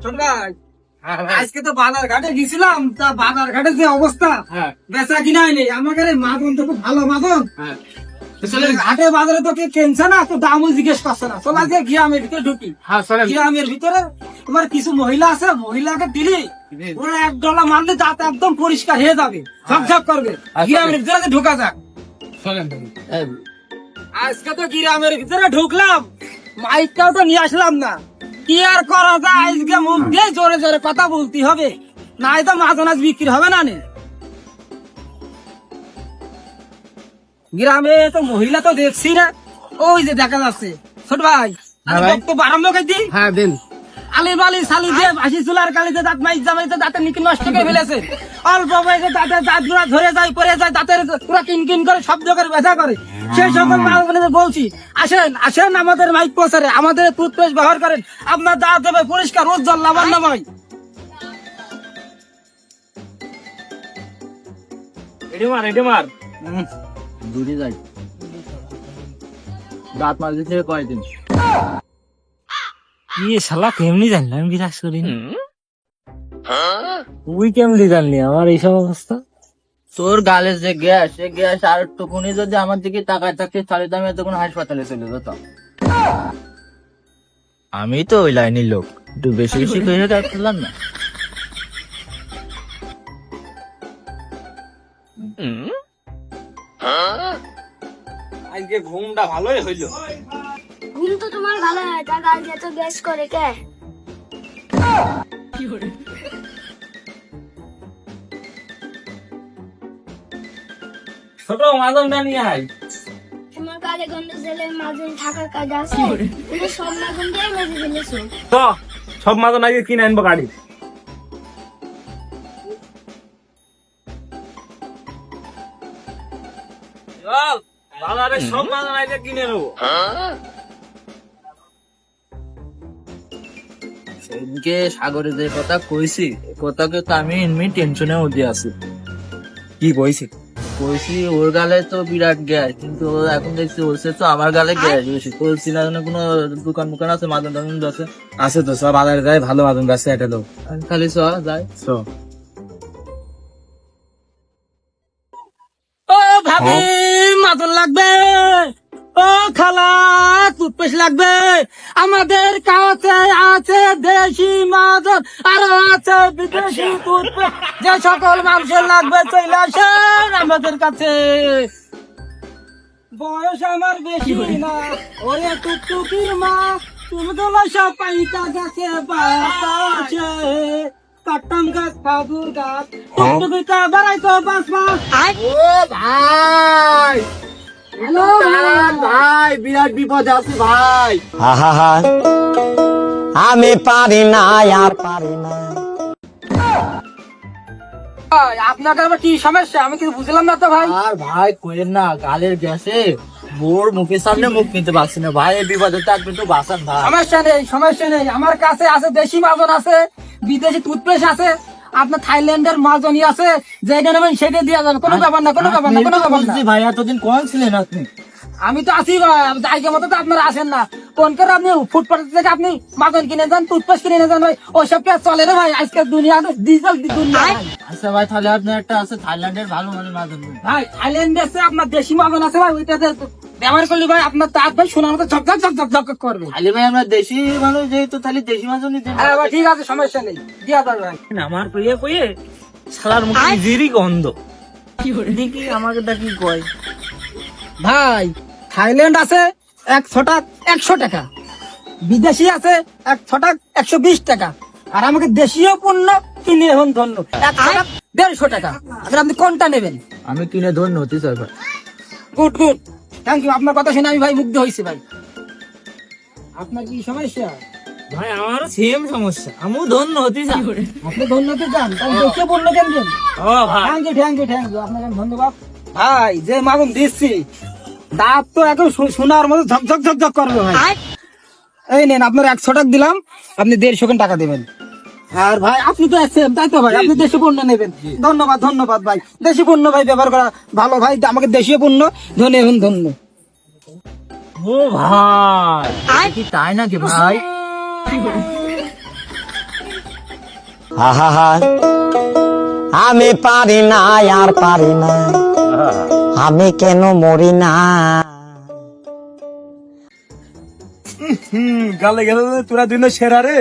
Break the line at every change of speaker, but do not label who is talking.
ছোট ভাই, আজকে তো বাজার ঘাটে গেছিলাম, তা বাজার ঘাটে যে অবস্থা, বেচা কিনাই নেই। আমাকে মাদন তো খুব ভালো মাদন, ঘাটে বাজারে তো কেউ কিনছে না, তো দামও জিজ্ঞেস করছে না। চল আজকে গ্রামের ভিতরে ঢুকি। গ্রামের ভিতরে তোমার কিছু মহিলা আছে, মহিলাকে দিলি ওরা এক ডলা মারলে দাঁত একদম পরিষ্কার হয়ে যাবে, ঝকঝক করবে। গ্রামের ভিতরে ঢোকা যাক। আজকে তো গ্রামের ভিতরে ঢুকলাম, মাইকটাও তো নিয়ে আসলাম না। কি আর করা যায়, আজকে মুখ দিয়ে জোরে জোরে কথা বলতে হবে, নাই তো মাছ আনাজ বিক্রি হবে না। গ্রামে তো মহিলা তো দেখছি না, ওই যে দেখা যাচ্ছে। ছোট ভাই, তো আরম্ভ করে দিই।
হ্যাঁ দেন।
আলি বালি সালি দিয়ে বাসি চুলার কালিতে দাঁত মাইক জামাইতে দাঁতের নিকি নষ্ট করে ফেলেছে। অল্প বয়সে দাঁতের দাঁত গুলা ধরে যায়, পরে যায়, দাঁতের পুরো কিনকিন করে শব্দ করে ব্যথা করে। সেই সকল মানুষদের বলছি, আসেন আসেন আমাদের মাইক প্রচারে, আমাদের টুথপেস্ট ব্যবহার করেন, আপনার দাঁত হবে পরিষ্কার উজ্জ্বল লাবণ্যময়।
দূরে যাই, দাঁত মারতে থেকে কয়দিন।
ইয়ে শালা কেমনি জানলাম, বিরাজ করি তুই কেমনি জানলি আমার এইসব অবস্থা?
তোর গালে যে গ্যাস, সে গ্যাস আর একটুকুনি যদি আমার দিকে তাকায় থাকতে, তাহলে তো আমি তখন হাসপাতালে চলে যেতাম। আমি তো ওই লাইনের লোক, একটু বেশি বেশি করে রাখলাম না।
আজকে ঘুমটা ভালোই হইলো।
ঘুম তো তোমার ভালো হয়, তা গাল দিয়ে তো গ্যাস করে কে?
ছোট মাদনটা নিয়ে আয়।
তোমার কালে গন্ধ জেলে মাজন থাকার কাজ আছে, তুমি সব মাজন দিয়ে মেজে ফেলেছো।
তো সব মাদন আগে কিনে আনবো গাড়ি। বাজারে সব মাদন আগে কিনে নেবো।
সেদিনকে সাগরে যে কথা কইছি, কথাকে তো আমি এমনি টেনশনে মধ্যে আছি।
কি কইছি?
কইছি ওর গালে তো বিরাট গ্যাস, কিন্তু ও এখন দেখছি ওরছে তো আমার গালে গ্যাস বেশি। তোর চিনাজনে কোনো দোকান মুকান আছে, মাদন টাদন আছে?
আছে তো, সব বাজারে যায়, ভালো মাদন বেচে এটা লোক।
খালি চ যাই।
ও ভাবি, মাদন লাগবে। ও খালা, টুথপেস্ট লাগবে। আমাদের কাছে আছে দেশি মাদন, আরো আছে বিদেশি টুথপেস্ট। যে সকল মানুষের লাগবে চলে আসেন আমাদের কাছে। বয়স আমার বেশি না, ওরে টুকটুকির মা, তুমি তো সব পাইকা গাছে বাতাসে। কাটতাম গাছ, খাদুর গাছ, টুকটুকিটা বাড়াইতো 5 মাস।
ও ভাই,
হ্যালো
ভাই বিরাট বিপদে আছি ভাই।
আমি পারি না, আর পারি না।
আপনাকে আবার কি সমস্যা, আমি কিছু বুঝলাম না তো ভাই।
আর ভাই কইেন না, গালের গ্যাসে বোর মুখের সামনে মুখ নিতে পারছি না ভাই। এই বিপদে থাকবে তো বাঁচান ভাই।
সমস্যা নেই, সমস্যা নেই, আমার কাছে আছে দেশি মাজন আছে, বিদেশি টুথপেস্ট আছে, আপনার থাইল্যান্ডের মাজনি আছে, যেটা নেবেন সেটা দিয়ে যাবে। কোনো ব্যাপার না, কোনো ব্যাপার না, কোনো ব্যাপার না।
ভাই এতদিন কোন ছিলেন আপনি?
আমি তো আছি ভাই, জায়গা মতো তো আপনারা আসেন না। কোন করে আপনি ফুটপাথ থেকে আপনি মাজন কিনে যান, টুথপেস্ট কিনে যান ভাই, ওইসব কে চলে রে ভাই। আজকের দুনিয়া ডিজিটাল দুনিয়া ভাই।
আচ্ছা ভাই, তাহলে আপনার একটা আছে থাইল্যান্ডের ভালো মানের মাদন।
ভাই থাইল্যান্ডে আছে আপনার দেশি মাজন আছে ভাই, ওইটাতে ব্যবহার করলে ভাই আপনার দাঁত ভাই শোনার মতো ঝকঝক ঝকঝক ঝকঝক করবে।
খালি ভাই আমরা দেশি মানুষ যেহেতু, তাহলে দেশি মাদনই দিন।
হ্যাঁ ভাই ঠিক আছে, সমস্যা নেই, দিয়া দাও ভাই।
আমার কইয়ে কইয়ে শালার মুখে নিজেরই গন্ধ। দেখি আমাকে ডাকি কয়
ভাই থাইল্যান্ড আছে 100 টাকা, বিদেশি আছে 120 টাকা, আর আমাকে দেশীয় পণ্য কিনে এখন ধন্য 150 টাকা। আচ্ছা আপনি কোনটা নেবেন?
আমি কিনে ধন্য হতে চাই ভাই।
Good good, thank you. আপনার কথা শুনে আমি ভাই মুগ্ধ হয়েছি ভাই। আপনার কি সমস্যা?
ভাই আমারও সেম সমস্যা, আমিও ধন্য হতে চাই।
আপনি ধন্যবাদ চান, তাহলে দেশীয় পণ্য কিনবেন।
ও ভাই
thank you thank you thank you, আপনাকে ধন্যবাদ। ভাই যে মাগুন দিচ্ছি, দাঁত তো এখন সোনার মতো ঝকঝক ঝকঝক করবে ভাই। এই নেন আপনার 100 টাকা দিলাম, আপনি 150 টাকা দেবেন। আর ভাই আপনি তো আছেন তাই তো ভাই, আপনি দেশি পণ্য নেবেন। ধন্যবাদ ধন্যবাদ ভাই, দেশি পণ্য ভাই ব্যবহার করা ভালো ভাই, আমাকে দেশীয় পণ্য ধন্য এখন ধন্য।
ও ভাই কি তাই নাকি ভাই?
আহা আমি পারি না আর পারি না, আমি কেন মরি না।
গালে গেলে তোরা দুই সেরা রে।